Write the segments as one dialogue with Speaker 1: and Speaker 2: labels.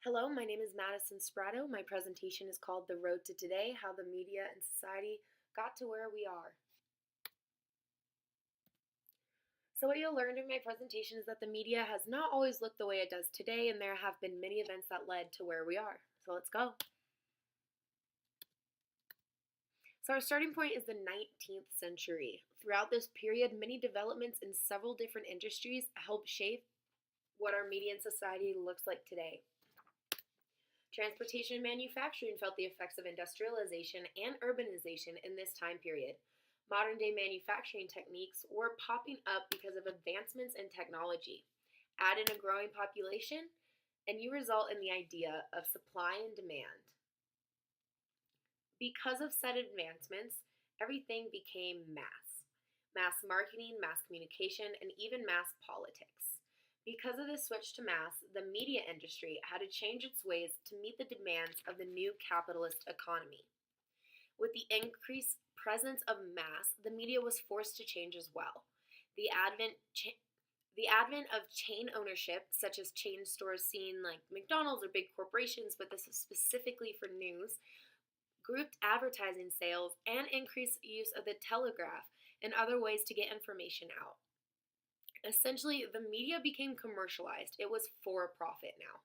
Speaker 1: Hello, my name is Madison Sprato. My presentation is called The Road to Today, How the Media and Society Got to Where We Are. So what you'll learn in my presentation is that the media has not always looked the way it does today, and there have been many events that led to where we are. So let's go. So our starting point is the 19th century. Throughout this period, many developments in several different industries helped shape what our media and society looks like today. Transportation and manufacturing felt the effects of industrialization and urbanization in this time period. Modern day manufacturing techniques were popping up because of advancements in technology. Add in a growing population, and you result in the idea of supply and demand. Because of said advancements, everything became mass. Mass marketing, mass communication, and even mass politics. Because of this switch to mass, the media industry had to change its ways to meet the demands of the new capitalist economy. With the increased presence of mass, the media was forced to change as well. The advent of chain ownership, such as chain stores seen like McDonald's or big corporations, but this is specifically for news, grouped advertising sales, and increased use of the telegraph and other ways to get information out. Essentially, the media became commercialized. It was for profit now.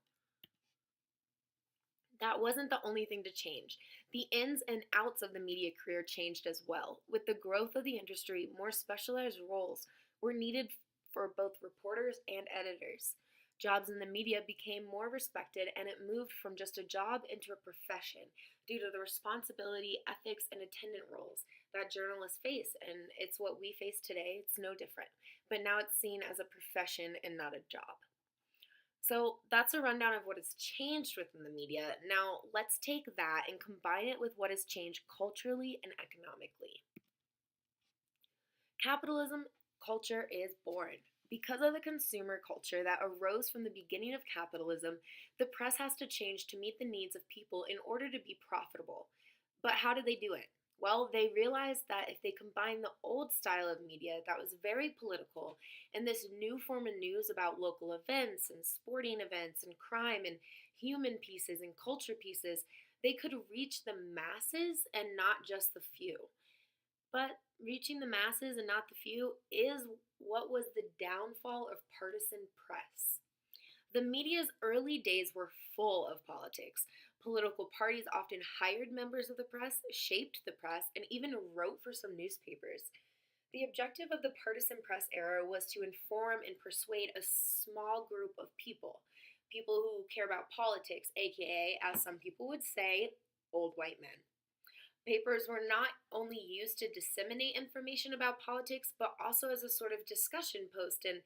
Speaker 1: That wasn't the only thing to change. The ins and outs of the media career changed as well. With the growth of the industry, more specialized roles were needed for both reporters and editors. Jobs in the media became more respected, and it moved from just a job into a profession due to the responsibility, ethics, and attendant roles that journalists face. And it's what we face today. It's no different. But now it's seen as a profession and not a job. So that's a rundown of what has changed within the media. Now let's take that and combine it with what has changed culturally and economically. Capitalism culture is born. Because of the consumer culture that arose from the beginning of capitalism, the press has to change to meet the needs of people in order to be profitable. But how did they do it? Well, they realized that if they combined the old style of media that was very political and this new form of news about local events and sporting events and crime and human pieces and culture pieces, they could reach the masses and not just the few. But reaching the masses and not the few is what was the downfall of partisan press. The media's early days were full of politics. Political parties often hired members of the press, shaped the press, and even wrote for some newspapers. The objective of the partisan press era was to inform and persuade a small group of people. People who care about politics, aka, as some people would say, old white men. Papers were not only used to disseminate information about politics, but also as a sort of discussion post and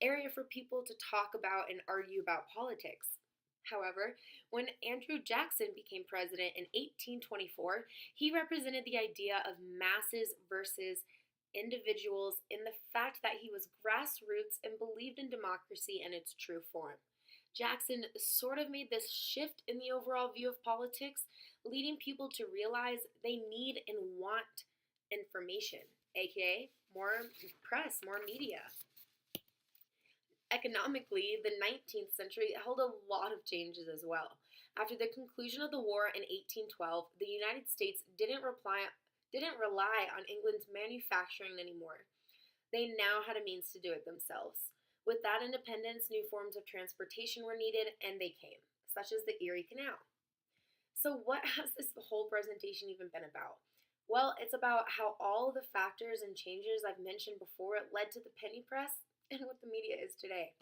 Speaker 1: area for people to talk about and argue about politics. However, when Andrew Jackson became president in 1824, he represented the idea of masses versus individuals in the fact that he was grassroots and believed in democracy in its true form. Jackson sort of made this shift in the overall view of politics, leading people to realize they need and want information, aka more press, more media. Economically, the 19th century held a lot of changes as well. After the conclusion of the war in 1812, the United States didn't rely on England's manufacturing anymore. They now had a means to do it themselves. With that independence, new forms of transportation were needed, and they came, such as the Erie Canal. So what has this whole presentation even been about? Well, it's about how all the factors and changes I've mentioned before led to the penny press and what the media is today.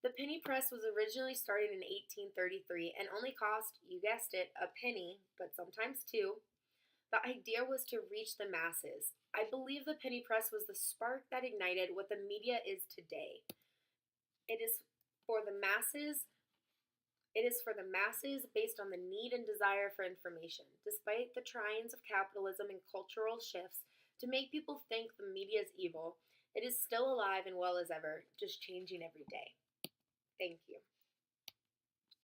Speaker 1: The penny press was originally started in 1833 and only cost, you guessed it, a penny, but sometimes two. The idea was to reach the masses. I believe the penny press was the spark that ignited what the media is today. It is for the masses. It is for the masses based on the need and desire for information. Despite the tryings of capitalism and cultural shifts to make people think the media is evil, it is still alive and well as ever, just changing every day. Thank you.